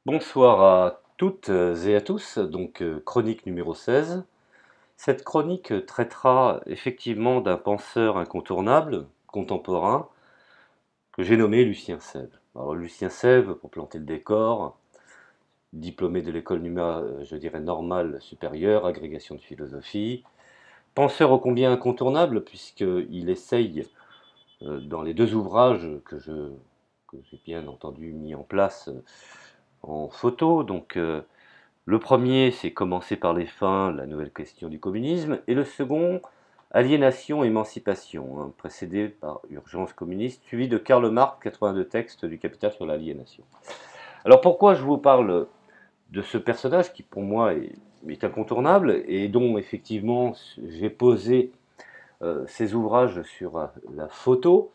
Bonsoir à toutes et à tous, chronique numéro 16. Cette chronique traitera effectivement d'un penseur incontournable, contemporain, que j'ai nommé Lucien Sèvres. Alors Lucien Sèvres, pour planter le décor, diplômé de l'école NUMA, je dirais normale supérieure, agrégation de philosophie, penseur ô combien incontournable puisqu'il essaye, dans les deux ouvrages que j'ai bien entendu mis en place en photo, le premier, c'est Commencer par les fins, la nouvelle question du communisme, et le second, Aliénation, émancipation, précédé par Urgence communiste, suivi de Karl Marx, 82 textes du Capital sur l'aliénation. Alors pourquoi je vous parle de ce personnage qui pour moi est incontournable et dont effectivement j'ai posé ses ouvrages sur la photo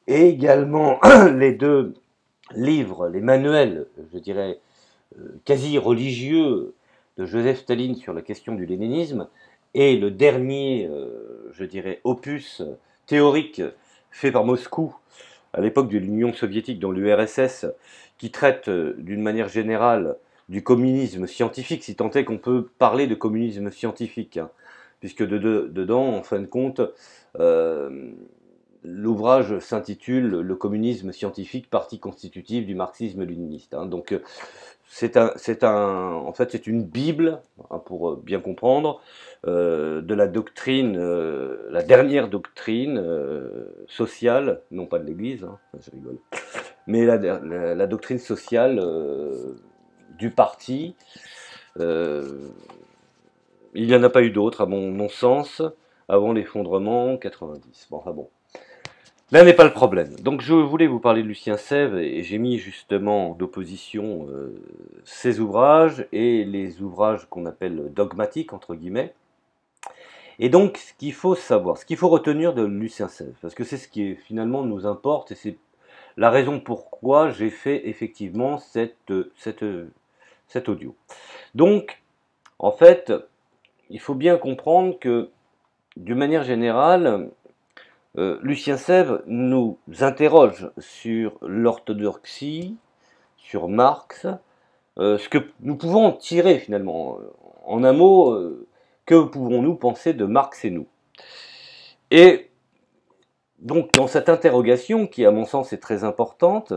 et également les deux livres, les manuels, je dirais, quasi religieux de Joseph Staline sur la question du léninisme et le dernier, je dirais, opus théorique fait par Moscou à l'époque de l'Union soviétique dans l'URSS, qui traite d'une manière générale du communisme scientifique, si tant est qu'on peut parler de communisme scientifique, hein, puisque dedans, en fin de compte, euh, l'ouvrage s'intitule Le communisme scientifique, partie constitutive du marxisme-léniniste. Hein. En fait, c'est une bible, hein, pour bien comprendre, de la doctrine, la dernière doctrine sociale, non pas de l'Église, hein, je rigole, mais la doctrine sociale du parti. Euh, il n'y en a pas eu d'autre, à mon sens, avant l'effondrement 90. Bon, enfin bon. Là n'est pas le problème. Donc je voulais vous parler de Lucien Sèvres et j'ai mis justement d'opposition ses ouvrages et les ouvrages qu'on appelle dogmatiques, entre guillemets. Et donc ce qu'il faut savoir, ce qu'il faut retenir de Lucien Sèvres, parce que c'est ce qui finalement nous importe et c'est la raison pourquoi j'ai fait effectivement cet audio. Donc en fait, il faut bien comprendre que d'une manière générale, Lucien Sèvres nous interroge sur l'orthodoxie, sur Marx, ce que nous pouvons en tirer finalement. En un mot, que pouvons-nous penser de Marx et nous? Et donc dans cette interrogation, qui à mon sens est très importante,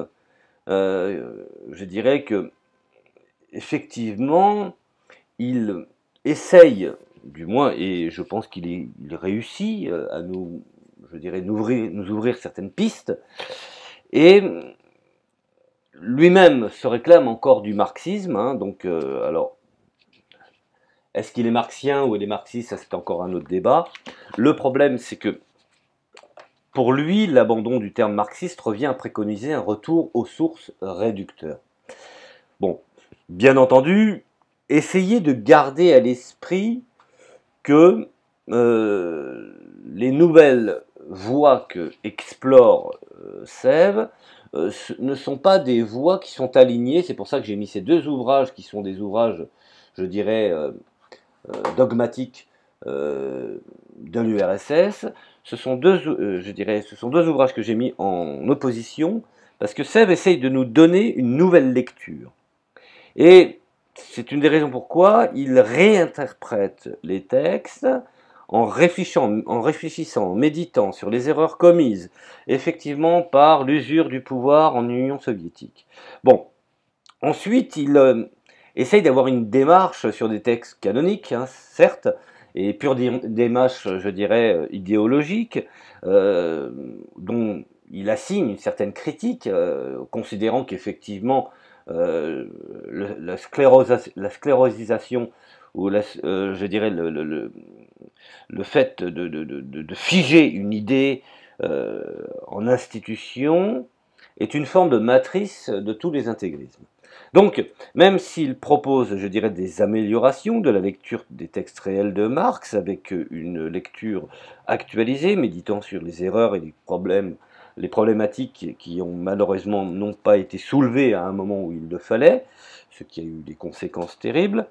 je dirais que effectivement, il essaye, du moins, et je pense qu'il réussit à nous, je dirais, nous ouvrir certaines pistes, et lui-même se réclame encore du marxisme, hein, alors, est-ce qu'il est marxien ou il est marxiste, ça c'est encore un autre débat. Le problème, c'est que pour lui, l'abandon du terme marxiste revient à préconiser un retour aux sources réducteurs. Bon, bien entendu, essayez de garder à l'esprit que les nouvelles voies que explore Sèvres ne sont pas des voies qui sont alignées. C'est pour ça que j'ai mis ces deux ouvrages qui sont des ouvrages, je dirais, dogmatiques de l'URSS. Ce sont deux ouvrages que j'ai mis en opposition parce que Sèvres essaye de nous donner une nouvelle lecture. Et c'est une des raisons pourquoi il réinterprète les textes en réfléchissant, en méditant sur les erreurs commises effectivement par l'usure du pouvoir en Union soviétique. Bon, ensuite il essaye d'avoir une démarche sur des textes canoniques, hein, certes, et pure démarche, je dirais, idéologique, dont il assigne une certaine critique, considérant qu'effectivement la sclérosisation ou je dirais le fait de figer une idée en institution est une forme de matrice de tous les intégrismes. Donc, même s'il propose, je dirais, des améliorations de la lecture des textes réels de Marx, avec une lecture actualisée, méditant sur les erreurs et les problématiques qui ont malheureusement n'ont pas été soulevées à un moment où il le fallait, ce qui a eu des conséquences terribles,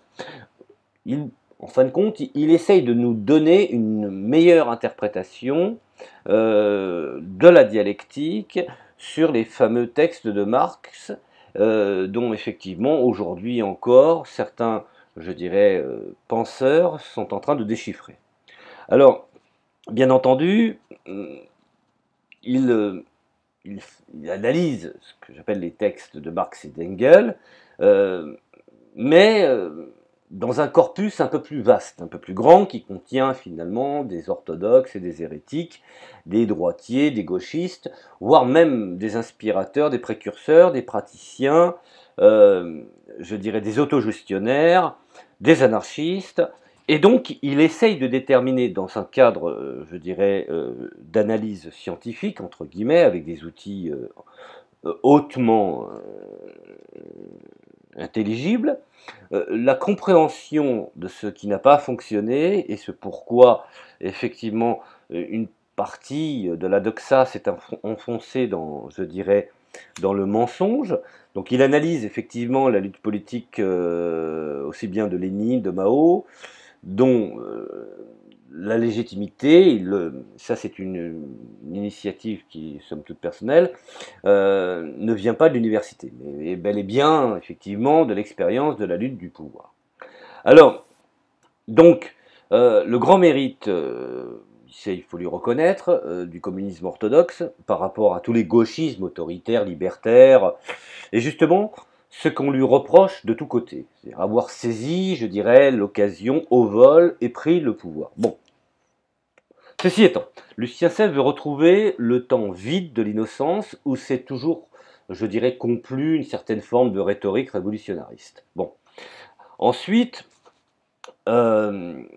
en fin de compte, il essaye de nous donner une meilleure interprétation de la dialectique sur les fameux textes de Marx dont effectivement aujourd'hui encore certains, je dirais, penseurs sont en train de déchiffrer. Alors, bien entendu, il, il, il analyse ce que j'appelle les textes de Marx et d'Engels, mais dans un corpus un peu plus vaste, un peu plus grand, qui contient finalement des orthodoxes et des hérétiques, des droitiers, des gauchistes, voire même des inspirateurs, des précurseurs, des praticiens, je dirais des autogestionnaires, des anarchistes, et donc il essaye de déterminer dans un cadre, je dirais, d'analyse scientifique, entre guillemets, avec des outils hautement intelligibles, la compréhension de ce qui n'a pas fonctionné et ce pourquoi, effectivement, une partie de la doxa s'est enfoncée dans, je dirais, dans le mensonge. Donc il analyse effectivement la lutte politique aussi bien de Lénine, de Mao, dont la légitimité, ça c'est une initiative qui est somme toute personnelle, ne vient pas de l'université, mais bel et bien effectivement de l'expérience de la lutte du pouvoir. Alors, donc, le grand mérite, il faut lui reconnaître, du communisme orthodoxe par rapport à tous les gauchismes autoritaires, libertaires, et justement ce qu'on lui reproche de tous côtés, c'est-à-dire avoir saisi, je dirais, l'occasion au vol et pris le pouvoir. Bon. Ceci étant, Lucien Sèvres veut retrouver le temps vide de l'innocence où c'est toujours, je dirais, complu une certaine forme de rhétorique révolutionnariste. Bon. Ensuite, il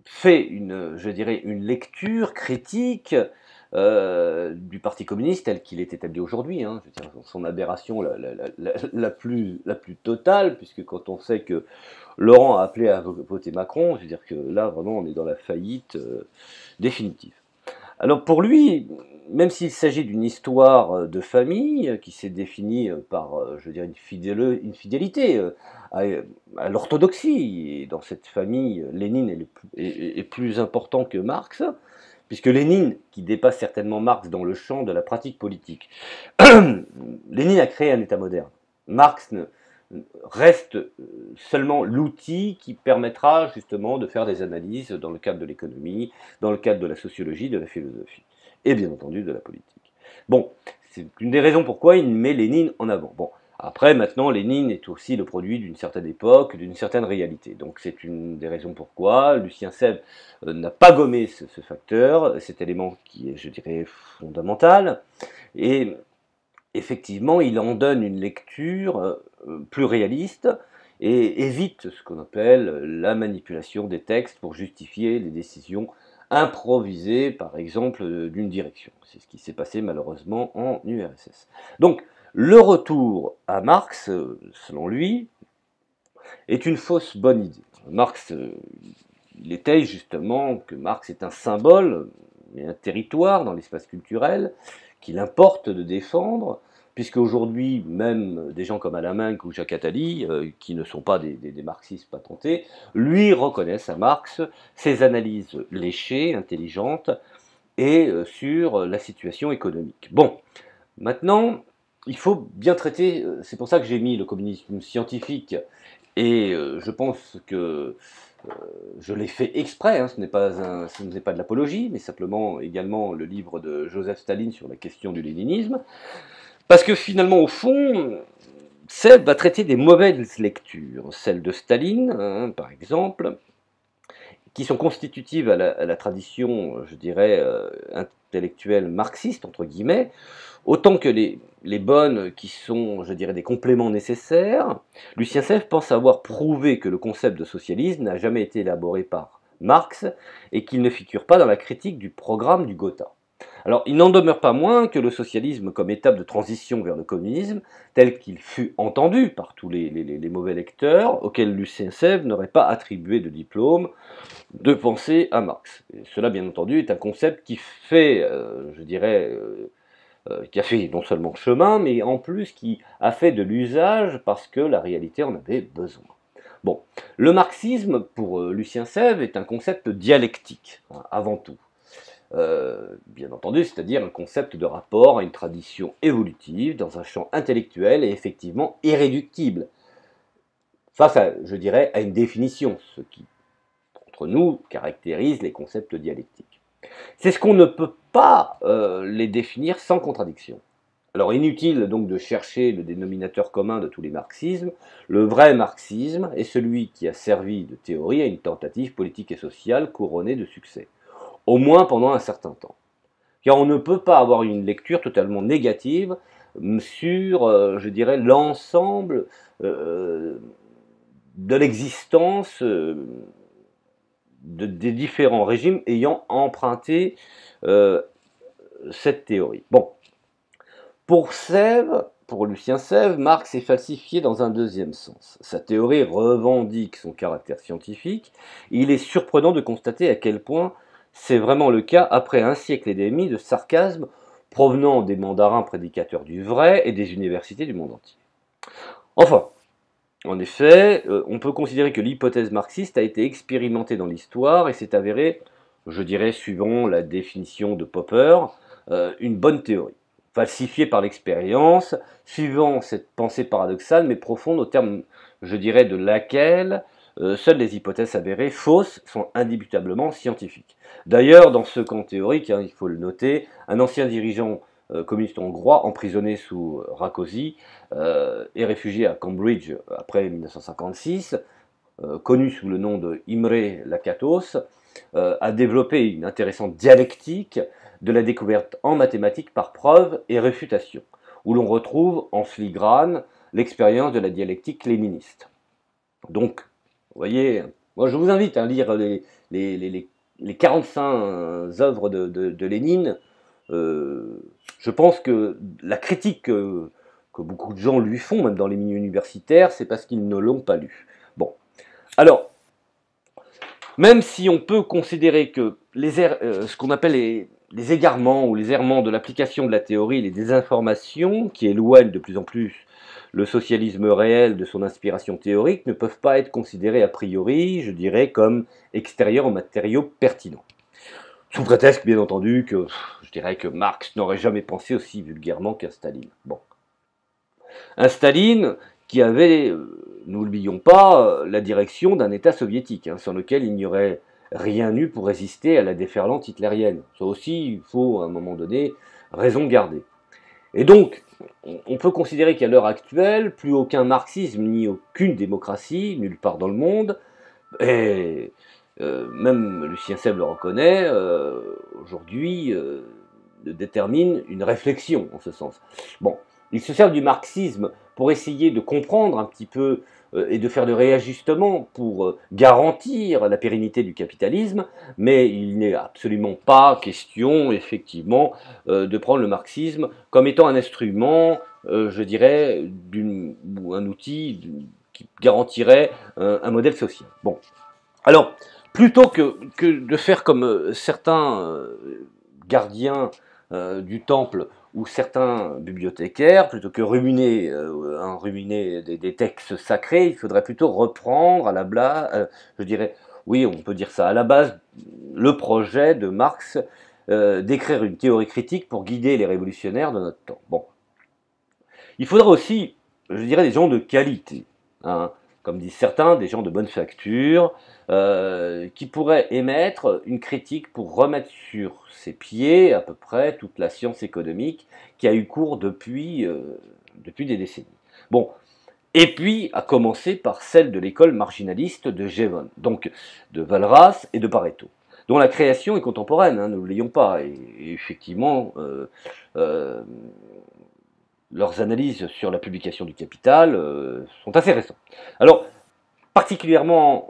fait je dirais, une lecture critique du Parti communiste tel qu'il est établi aujourd'hui, hein, je veux dire, son aberration la plus totale, puisque quand on sait que Laurent a appelé à voter Macron, je veux dire que là, vraiment, on est dans la faillite définitive. Alors pour lui, même s'il s'agit d'une histoire de famille qui s'est définie par, je veux dire, une fidélité à l'orthodoxie, et dans cette famille, Lénine est plus important que Marx, puisque Lénine, qui dépasse certainement Marx dans le champ de la pratique politique, Lénine a créé un État moderne. Marx reste seulement l'outil qui permettra justement de faire des analyses dans le cadre de l'économie, dans le cadre de la sociologie, de la philosophie, et bien entendu de la politique. Bon, c'est une des raisons pourquoi il met Lénine en avant. Bon, après, maintenant, Lénine est aussi le produit d'une certaine époque, d'une certaine réalité. Donc c'est une des raisons pourquoi Lucien Sèvres n'a pas gommé ce facteur, cet élément qui est, je dirais, fondamental, et effectivement, il en donne une lecture plus réaliste et évite ce qu'on appelle la manipulation des textes pour justifier les décisions improvisées, par exemple, d'une direction. C'est ce qui s'est passé malheureusement en URSS. Donc, le retour à Marx, selon lui, est une fausse bonne idée. Marx, il étaye justement que Marx est un symbole et un territoire dans l'espace culturel qu'il importe de défendre, puisque aujourd'hui, même des gens comme Alain Minc ou Jacques Attali, qui ne sont pas des marxistes patentés, lui reconnaissent à Marx ses analyses léchées, intelligentes, et sur la situation économique. Bon, maintenant, il faut bien traiter, c'est pour ça que j'ai mis le communisme scientifique, et je pense que je l'ai fait exprès, hein, ce n'est pas de l'apologie, mais simplement également le livre de Joseph Staline sur la question du léninisme, parce que finalement, au fond, Sèvres va traiter des mauvaises lectures, celles de Staline, hein, par exemple, qui sont constitutives à la tradition, je dirais, intellectuelle marxiste, entre guillemets, autant que les bonnes qui sont, je dirais, des compléments nécessaires. Lucien Sèvres pense avoir prouvé que le concept de socialisme n'a jamais été élaboré par Marx et qu'il ne figure pas dans la critique du programme du Gotha. Alors, il n'en demeure pas moins que le socialisme comme étape de transition vers le communisme, tel qu'il fut entendu par tous les mauvais lecteurs, auxquels Lucien Sèvres n'aurait pas attribué de diplôme, de penser à Marx. Et cela, bien entendu, est un concept qui fait, je dirais, qui a fait non seulement chemin, mais en plus qui a fait de l'usage parce que la réalité en avait besoin. Bon, le marxisme, pour Lucien Sèvres, est un concept dialectique, hein, avant tout. bien entendu, c'est-à-dire un concept de rapport à une tradition évolutive dans un champ intellectuel et effectivement irréductible, face à, je dirais, à une définition, ce qui, entre nous, caractérise les concepts dialectiques. C'est ce qu'on ne peut pas les définir sans contradiction. Alors inutile donc de chercher le dénominateur commun de tous les marxismes, le vrai marxisme est celui qui a servi de théorie à une tentative politique et sociale couronnée de succès, au moins pendant un certain temps. Car on ne peut pas avoir une lecture totalement négative sur, je dirais, l'ensemble de l'existence des différents régimes ayant emprunté cette théorie. Bon, pour Sèvres, pour Lucien Sèvres, Marx est falsifié dans un deuxième sens. Sa théorie revendique son caractère scientifique. Il est surprenant de constater à quel point c'est vraiment le cas après un siècle et demi de sarcasme provenant des mandarins prédicateurs du vrai et des universités du monde entier. Enfin, en effet, on peut considérer que l'hypothèse marxiste a été expérimentée dans l'histoire et s'est avérée, je dirais, suivant la définition de Popper, une bonne théorie, falsifiée par l'expérience, suivant cette pensée paradoxale mais profonde au terme, je dirais, de laquelle seules les hypothèses avérées fausses sont indubitablement scientifiques. D'ailleurs, dans ce camp théorique, il faut le noter, un ancien dirigeant communiste hongrois, emprisonné sous Rákosi, et réfugié à Cambridge après 1956, connu sous le nom de Imre Lakatos, a développé une intéressante dialectique de la découverte en mathématiques par preuve et réfutation, où l'on retrouve en filigrane l'expérience de la dialectique léniniste. Donc, vous voyez, moi je vous invite à lire les 45 œuvres de Lénine. Je pense que la critique que beaucoup de gens lui font, même dans les milieux universitaires, c'est parce qu'ils ne l'ont pas lu. Bon, alors, même si on peut considérer que ce qu'on appelle les égarements ou les errements de l'application de la théorie, les désinformations qui éloignent de plus en plus le socialisme réel de son inspiration théorique, ne peuvent pas être considérés a priori, je dirais, comme extérieurs aux matériaux pertinents. Sous prétexte, bien entendu, que je dirais que Marx n'aurait jamais pensé aussi vulgairement qu'un Staline. Bon. Un Staline qui avait, n'oublions pas, la direction d'un État soviétique, sur lequel il n'y aurait rien eu pour résister à la déferlante hitlérienne. Ça aussi, il faut, à un moment donné, raison garder. Et donc, on peut considérer qu'à l'heure actuelle, plus aucun marxisme ni aucune démocratie, nulle part dans le monde, et même Lucien Sèvres le reconnaît, aujourd'hui détermine une réflexion en ce sens. Bon, il se sert du marxisme pour essayer de comprendre un petit peu et de faire de réajustements pour garantir la pérennité du capitalisme, mais il n'est absolument pas question, effectivement, de prendre le marxisme comme étant un instrument, je dirais, ou un outil qui garantirait un modèle social. Bon, alors, plutôt que de faire comme certains gardiens du temple ou certains bibliothécaires, plutôt que ruminer des textes sacrés, il faudrait plutôt reprendre à la blague, je dirais, oui, on peut dire ça, à la base, le projet de Marx d'écrire une théorie critique pour guider les révolutionnaires de notre temps. Bon. Il faudra aussi, je dirais, des gens de qualité, comme disent certains, des gens de bonne facture, qui pourraient émettre une critique pour remettre sur ses pieds à peu près toute la science économique qui a eu cours depuis des décennies. Bon, et puis à commencer par celle de l'école marginaliste de Jevon, donc de Walras et de Pareto, dont la création est contemporaine, ne l'oublions pas, et effectivement, leurs analyses sur la publication du Capital sont assez récentes. Alors, particulièrement,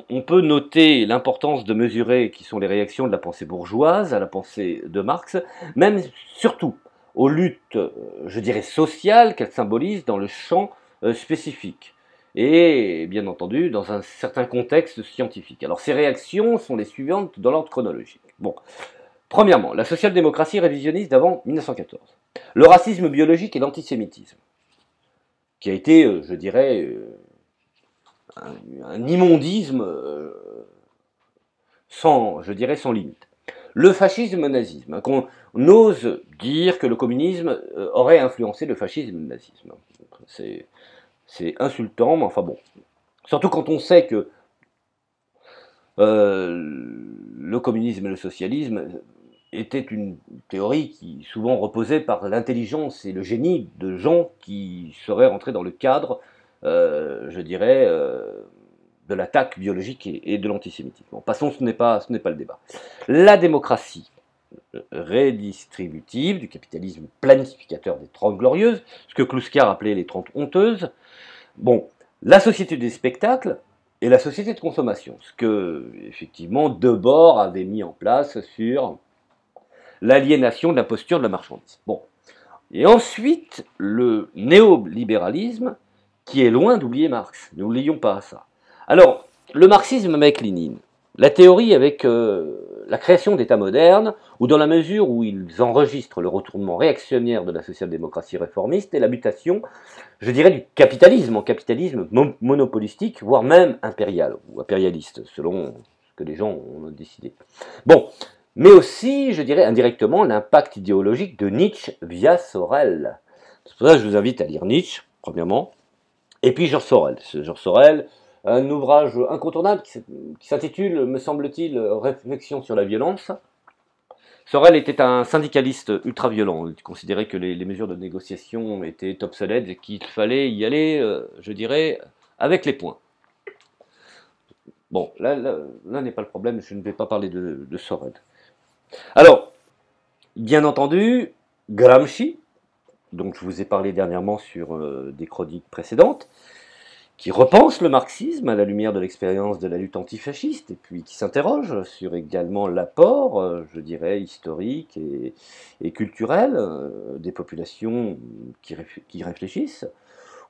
on peut noter l'importance de mesurer qui sont les réactions de la pensée bourgeoise à la pensée de Marx, même surtout aux luttes, je dirais, sociales qu'elle symbolise dans le champ spécifique et, bien entendu, dans un certain contexte scientifique. Alors, ces réactions sont les suivantes dans l'ordre chronologique. Bon, premièrement, la social-démocratie révisionniste d'avant 1914. Le racisme biologique et l'antisémitisme, qui a été, je dirais, un immondisme sans limite. le fascisme nazisme, hein, qu'on ose dire que le communisme aurait influencé le fascisme nazisme. C'est insultant, mais enfin bon. Surtout quand on sait que le communisme et le socialisme était une théorie qui souvent reposait par l'intelligence et le génie de gens qui seraient rentrés dans le cadre, je dirais, de l'attaque biologique et de l'antisémitisme. Bon, passons, ce n'est pas le débat. La démocratie redistributive, du capitalisme planificateur des 30 glorieuses, ce que Kluskar appelait les 30 honteuses. Bon, la société des spectacles et la société de consommation, ce que, effectivement, Debord avait mis en place sur l'aliénation de la posture de la marchandise. Bon. Et ensuite, le néolibéralisme, qui est loin d'oublier Marx. N'oublions pas ça. Alors, le marxisme avec Lénine, la théorie avec la création d'États modernes, ou dans la mesure où ils enregistrent le retournement réactionnaire de la social-démocratie réformiste et la mutation, je dirais, du capitalisme en capitalisme monopolistique, voire même impérial, ou impérialiste, selon ce que les gens ont décidé. Bon, mais aussi, je dirais, indirectement, l'impact idéologique de Nietzsche via Sorel. C'est pour ça que je vous invite à lire Nietzsche, premièrement, et puis Georges Sorel. Georges Sorel, un ouvrage incontournable qui s'intitule, me semble-t-il, Réflexion sur la violence. Sorel était un syndicaliste ultra-violent. Il considérait que les mesures de négociation étaient obsolètes et qu'il fallait y aller, je dirais, avec les poings. Bon, là n'est pas le problème, je ne vais pas parler de Sorel. Alors, bien entendu, Gramsci, dont je vous ai parlé dernièrement sur des chroniques précédentes, qui repense le marxisme à la lumière de l'expérience de la lutte antifasciste, et puis qui s'interroge sur également l'apport, je dirais, historique et culturel des populations qui réfléchissent,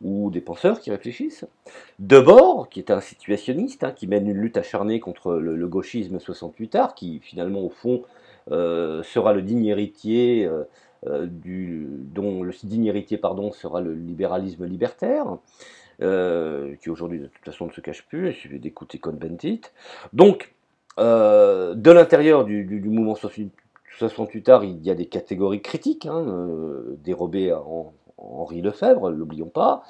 ou des penseurs qui réfléchissent. Debord, qui est un situationniste, hein, qui mène une lutte acharnée contre le gauchisme 68ard, qui finalement, au fond, sera le digne héritier, dont le digne héritier sera le libéralisme libertaire. Qui aujourd'hui de toute façon ne se cache plus, il suffit d'écouter Cohn-Bendit. Donc, de l'intérieur du mouvement 68ard, il y a des catégories critiques, hein, dérobées à Henri Lefebvre, l'oublions pas,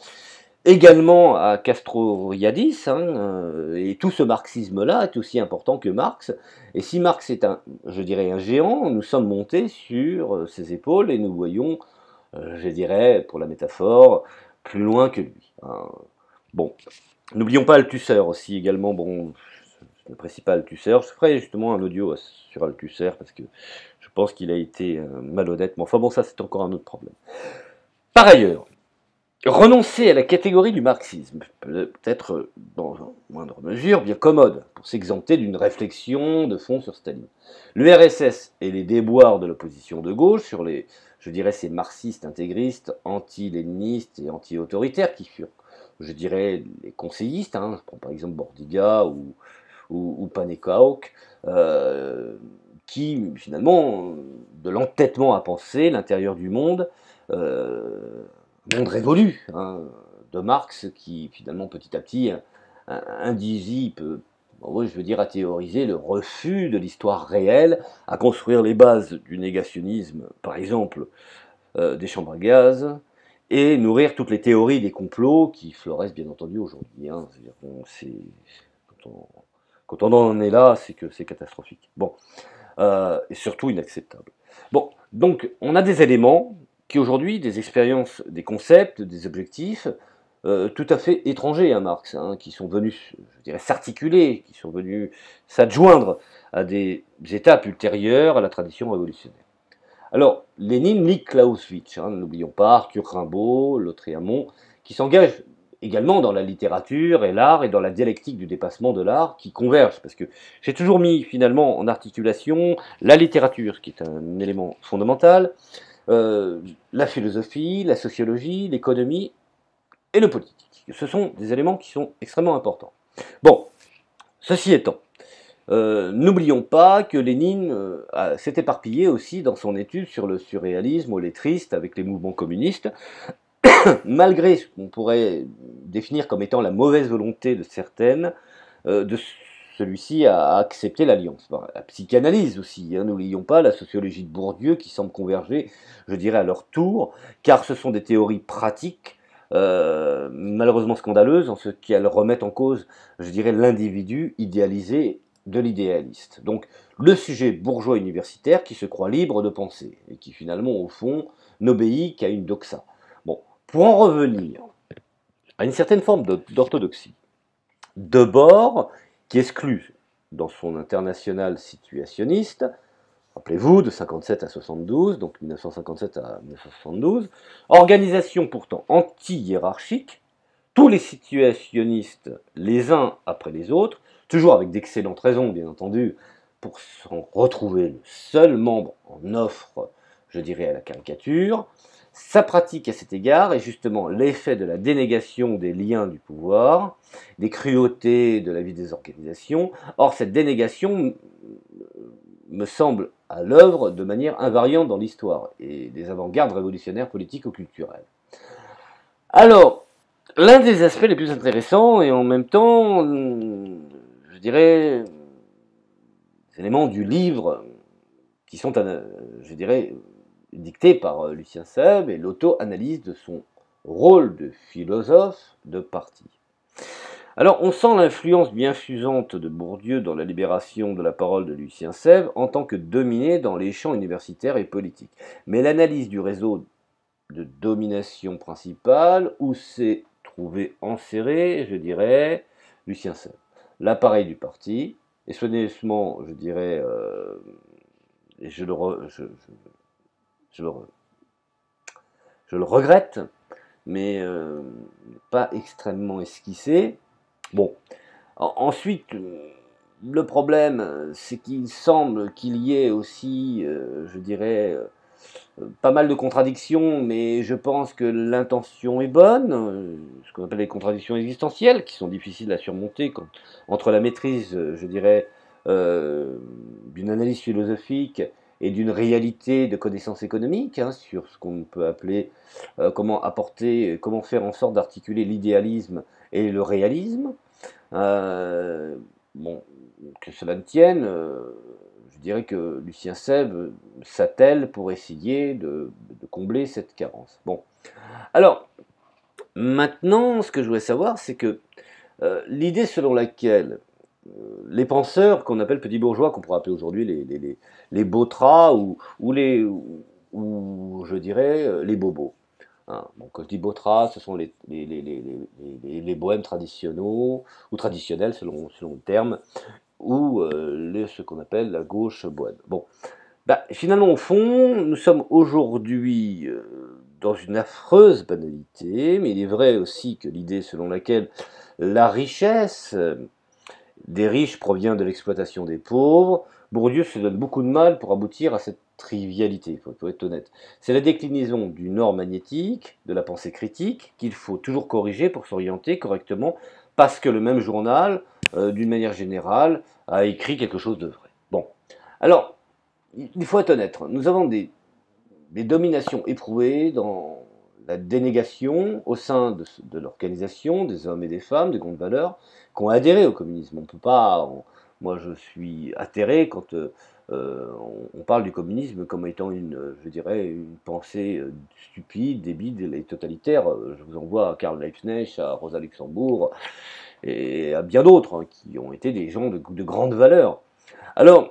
également à Castoriadis, hein, et tout ce marxisme-là est aussi important que Marx, et si Marx est je dirais un géant, nous sommes montés sur ses épaules et nous voyons, je dirais, pour la métaphore, plus loin que lui. Hein. Bon, n'oublions pas Althusser aussi également, bon, je ne précise pas Althusser, je ferai justement un audio sur Althusser parce que je pense qu'il a été malhonnête, mais enfin bon, ça c'est encore un autre problème. Par ailleurs, renoncer à la catégorie du marxisme peut être, dans moindre mesure, bien commode, pour s'exempter d'une réflexion de fond sur Staline. L'URSS et les déboires de l'opposition de gauche sur je dirais, ces marxistes intégristes, anti-léninistes et anti-autoritaires qui furent, je dirais, les conseillistes, hein, je prends par exemple Bordiga ou Pannekow, qui finalement, de l'entêtement à penser l'intérieur du monde, monde révolu, hein, de Marx, qui finalement petit à petit induisit, je veux dire, à théoriser le refus de l'histoire réelle, à construire les bases du négationnisme, par exemple, des chambres à gaz, et nourrir toutes les théories des complots qui florissent bien entendu aujourd'hui. Hein. Quand on en est là, c'est que c'est catastrophique. Bon, et surtout inacceptable. Bon, donc on a des éléments qui aujourd'hui, des expériences, des concepts, des objectifs, tout à fait étrangers à Marx, hein, qui sont venus, je dirais, s'articuler, qui sont venus s'adjoindre à des étapes ultérieures à la tradition révolutionnaire. Alors, Lénine lit Clausewitz, hein, n'oublions pas, Arthur Rimbaud, Lautréamont, qui s'engagent également dans la littérature et l'art et dans la dialectique du dépassement de l'art qui convergent, parce que j'ai toujours mis finalement en articulation la littérature, qui est un élément fondamental, la philosophie, la sociologie, l'économie et le politique. Ce sont des éléments qui sont extrêmement importants. Bon, ceci étant, n'oublions pas que Lénine s'est éparpillé aussi dans son étude sur le surréalisme ou les tristes avec les mouvements communistes, malgré ce qu'on pourrait définir comme étant la mauvaise volonté de certaines, de celui-ci a accepté l'alliance. Bon, la psychanalyse aussi, hein, n'oublions pas la sociologie de Bourdieu qui semble converger, je dirais, à leur tour, car ce sont des théories pratiques, malheureusement scandaleuses, en ce qu'elles remettent en cause, je dirais, l'individu idéalisé de l'idéaliste. Donc le sujet bourgeois universitaire qui se croit libre de penser, et qui finalement, au fond, n'obéit qu'à une doxa. Bon, pour en revenir à une certaine forme d'orthodoxie, Debord, qui exclut dans son international situationniste, rappelez-vous, de 57 à 72, donc 1957 à 1972, organisation pourtant anti-hiérarchique, tous les situationnistes, les uns après les autres, toujours avec d'excellentes raisons, bien entendu, pour s'en retrouver le seul membre en offre, je dirais, à la caricature. Sa pratique à cet égard est justement l'effet de la dénégation des liens du pouvoir, des cruautés de la vie des organisations. Or, cette dénégation me semble à l'œuvre de manière invariante dans l'histoire et des avant-gardes révolutionnaires politico-culturelles. Alors, l'un des aspects les plus intéressants et en même temps, je dirais, les éléments du livre qui sont, je dirais, dictés par Lucien Seb et l'auto-analyse de son rôle de philosophe de parti. Alors, on sent l'influence bienfaisante de Bourdieu dans la libération de la parole de Lucien Seb en tant que dominé dans les champs universitaires et politiques. Mais l'analyse du réseau de domination principale, où s'est trouvé enserré, je dirais, Lucien Seb. L'appareil du parti, et soigneusement, je dirais, et je le regrette, mais pas extrêmement esquissé. Bon, ensuite, le problème, c'est qu'il semble qu'il y ait aussi, je dirais, pas mal de contradictions, mais je pense que l'intention est bonne, ce qu'on appelle les contradictions existentielles, qui sont difficiles à surmonter entre la maîtrise, je dirais, d'une analyse philosophique et d'une réalité de connaissances économiques, hein, sur ce qu'on peut appeler comment faire en sorte d'articuler l'idéalisme et le réalisme. Bon, que cela ne tienne, je dirais que Lucien Seb s'attelle pour essayer de combler cette carence. Bon, alors, maintenant, ce que je voudrais savoir, c'est que l'idée selon laquelle les penseurs qu'on appelle petits bourgeois, qu'on pourrait appeler aujourd'hui les Bautra ou je dirais les bobos. Hein. Bon, quand je dis Bautra, ce sont les bohèmes traditionnels, ou traditionnels selon le terme, ou ce qu'on appelle la gauche bohème. Bon, bah, finalement, au fond, nous sommes aujourd'hui dans une affreuse banalité, mais il est vrai aussi que l'idée selon laquelle la richesse des riches provient de l'exploitation des pauvres, Bourdieu se donne beaucoup de mal pour aboutir à cette trivialité, il faut être honnête. C'est la déclinaison du nord magnétique, de la pensée critique, qu'il faut toujours corriger pour s'orienter correctement, parce que le même journal, d'une manière générale, a écrit quelque chose de vrai. Bon, alors, il faut être honnête, nous avons des dominations éprouvées dans la dénégation au sein de l'organisation, des hommes et des femmes, de grandes valeurs, qui ont adhéré au communisme. On peut pas. Moi, je suis atterré quand on parle du communisme comme étant je dirais, une pensée stupide, débile et totalitaire. Je vous envoie à Karl Liebknecht, à Rosa Luxembourg et à bien d'autres hein, qui ont été des gens de grande valeur. Alors,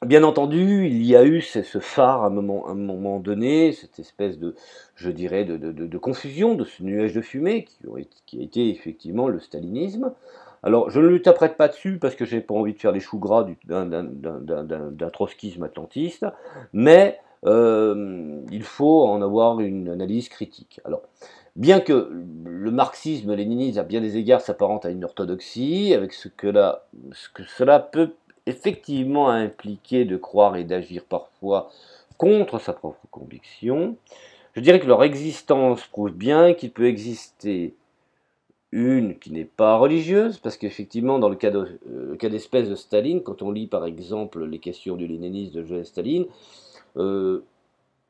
bien entendu, il y a eu ce phare à un moment donné, cette espèce de, je dirais, de confusion, de ce nuage de fumée qui a été effectivement le stalinisme. Alors, je ne lui taperai pas dessus parce que je n'ai pas envie de faire les choux gras d'un trotskisme atlantiste, mais il faut en avoir une analyse critique. Alors, bien que le marxisme-léninisme, à bien des égards, s'apparente à une orthodoxie, avec ce que cela peut effectivement impliquer de croire et d'agir parfois contre sa propre conviction, je dirais que leur existence prouve bien qu'il peut exister une qui n'est pas religieuse, parce qu'effectivement, dans le cas d'espèce de Staline, quand on lit par exemple les questions du léninisme de Joseph Staline, on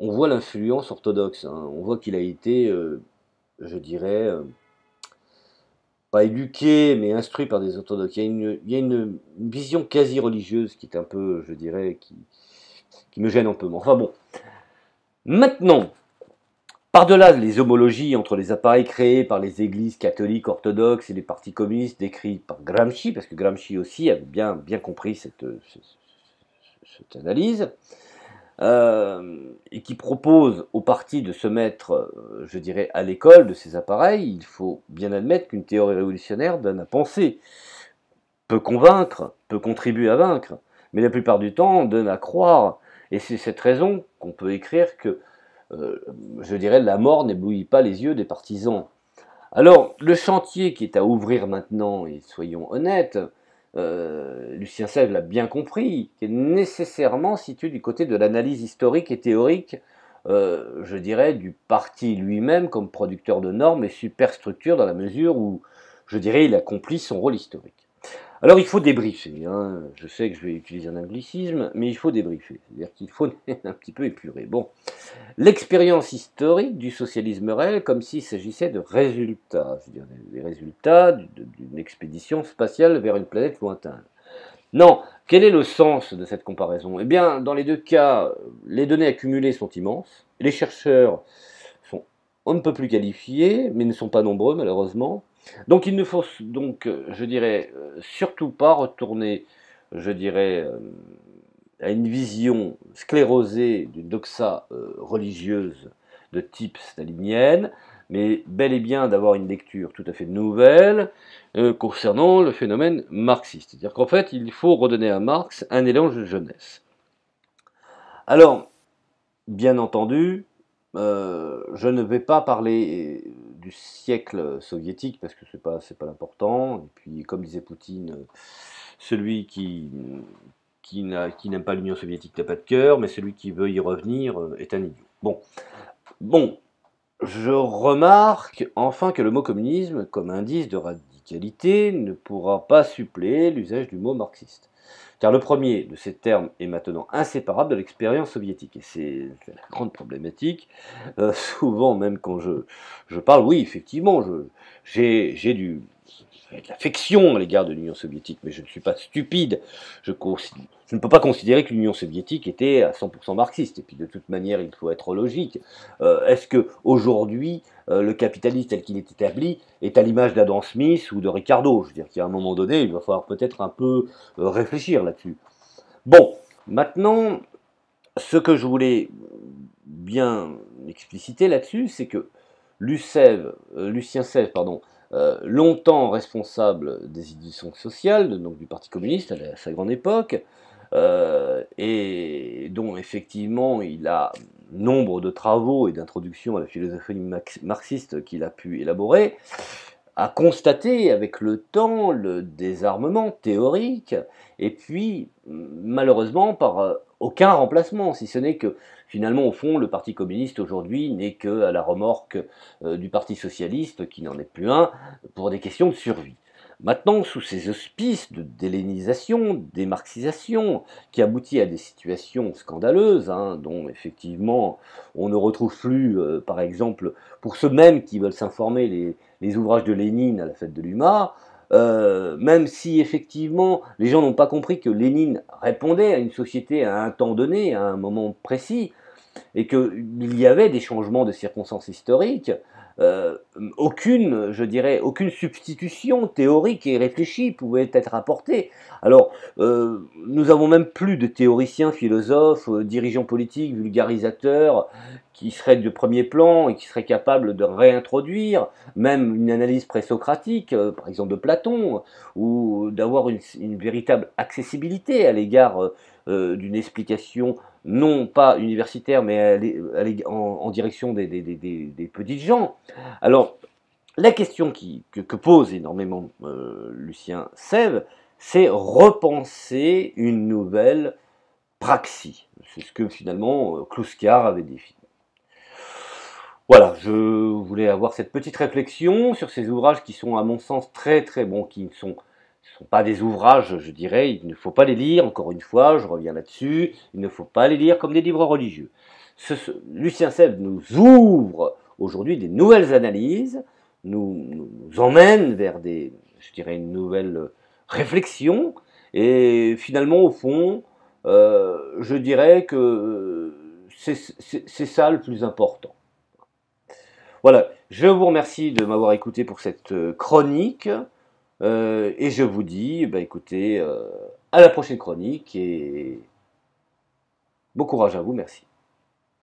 voit l'influence orthodoxe, hein. On voit qu'il a été, je dirais, pas éduqué, mais instruit par des orthodoxes. Il y a une vision quasi religieuse qui est un peu, je dirais, qui me gêne un peu. Enfin bon. Maintenant, par-delà les homologies entre les appareils créés par les églises catholiques orthodoxes et les partis communistes décrits par Gramsci, parce que Gramsci aussi avait bien compris cette analyse, et qui propose aux partis de se mettre, je dirais, à l'école de ces appareils, il faut bien admettre qu'une théorie révolutionnaire donne à penser, peut convaincre, peut contribuer à vaincre, mais la plupart du temps donne à croire, et c'est cette raison qu'on peut écrire que, je dirais, la mort n'éblouit pas les yeux des partisans. Alors, le chantier qui est à ouvrir maintenant, et soyons honnêtes, Lucien Sèvres l'a bien compris, qui est nécessairement situé du côté de l'analyse historique et théorique, je dirais, du parti lui-même comme producteur de normes et superstructure dans la mesure où, je dirais, il accomplit son rôle historique. Alors il faut débriefer, hein. Je sais que je vais utiliser un anglicisme, mais il faut débriefer, c'est-à-dire qu'il faut un petit peu épurer. Bon, l'expérience historique du socialisme réel comme s'il s'agissait de résultats, je dirais, des résultats d'une expédition spatiale vers une planète lointaine. Non, quel est le sens de cette comparaison? Eh bien, dans les deux cas, les données accumulées sont immenses, les chercheurs sont on ne peut plus qualifiés, mais ne sont pas nombreux malheureusement. Donc il ne faut donc, je dirais, surtout pas retourner, je dirais, à une vision sclérosée d'une doxa religieuse de type stalinienne, mais bel et bien d'avoir une lecture tout à fait nouvelle concernant le phénomène marxiste. C'est-à-dire qu'en fait, il faut redonner à Marx un élan de jeunesse. Alors, bien entendu, je ne vais pas parler du siècle soviétique parce que c'est pas l'important. Et puis, comme disait Poutine, celui qui n'aime pas l'Union soviétique n'a pas de cœur, mais celui qui veut y revenir est un idiot. Bon, je remarque enfin que le mot communisme, comme indice de radicalité, ne pourra pas suppléer l'usage du mot marxiste. Car le premier de ces termes est maintenant inséparable de l'expérience soviétique. Et c'est la grande problématique. Souvent, même quand je parle, oui, effectivement, j'ai de l'affection à l'égard de l'Union soviétique, mais je ne suis pas stupide. Je ne peux pas considérer que l'Union soviétique était à 100% marxiste. Et puis de toute manière, il faut être logique. Est-ce qu'aujourd'hui, le capitalisme tel qu'il est établi est à l'image d'Adam Smith ou de Ricardo? Je veux dire qu'à un moment donné, il va falloir peut-être un peu réfléchir là-dessus. Bon, maintenant, ce que je voulais bien expliciter là-dessus, c'est que Lucien Sèvres, pardon, longtemps responsable des éditions sociales, donc du Parti communiste à sa grande époque, et dont effectivement il a nombre de travaux et d'introductions à la philosophie marxiste qu'il a pu élaborer, a constaté avec le temps le désarmement théorique, et puis malheureusement par aucun remplacement, si ce n'est que finalement au fond le Parti communiste aujourd'hui n'est qu'à la remorque du Parti socialiste, qui n'en est plus un, pour des questions de survie. Maintenant, sous ces auspices de délénisation, démarxisation, qui aboutit à des situations scandaleuses, hein, dont effectivement on ne retrouve plus, par exemple, pour ceux mêmes qui veulent s'informer, les ouvrages de Lénine à la fête de l'UMA, même si effectivement les gens n'ont pas compris que Lénine répondait à une société à un temps donné, à un moment précis, et qu'il y avait des changements de circonstances historiques, aucune substitution théorique et réfléchie pouvait être apportée. Alors, nous avons même plus de théoriciens, philosophes, dirigeants politiques, vulgarisateurs, qui seraient de premier plan et qui seraient capables de réintroduire même une analyse présocratique, par exemple de Platon, ou d'avoir une véritable accessibilité à l'égard d'une explication non pas universitaire, mais en direction des petites gens. Alors, la question que pose énormément Lucien Sèvres, c'est repenser une nouvelle praxis. C'est ce que finalement Kluskar avait défini. Voilà, je voulais avoir cette petite réflexion sur ces ouvrages qui sont à mon sens très très bons, qui ne sont pas des ouvrages, je dirais, il ne faut pas les lire, encore une fois, je reviens là-dessus, il ne faut pas les lire comme des livres religieux. Lucien Sèvres nous ouvre aujourd'hui des nouvelles analyses nous emmène vers je dirais, une nouvelle réflexion. Et finalement, au fond, je dirais que c'est ça le plus important. Voilà, je vous remercie de m'avoir écouté pour cette chronique. Et je vous dis, bah, écoutez, à la prochaine chronique et bon courage à vous, merci.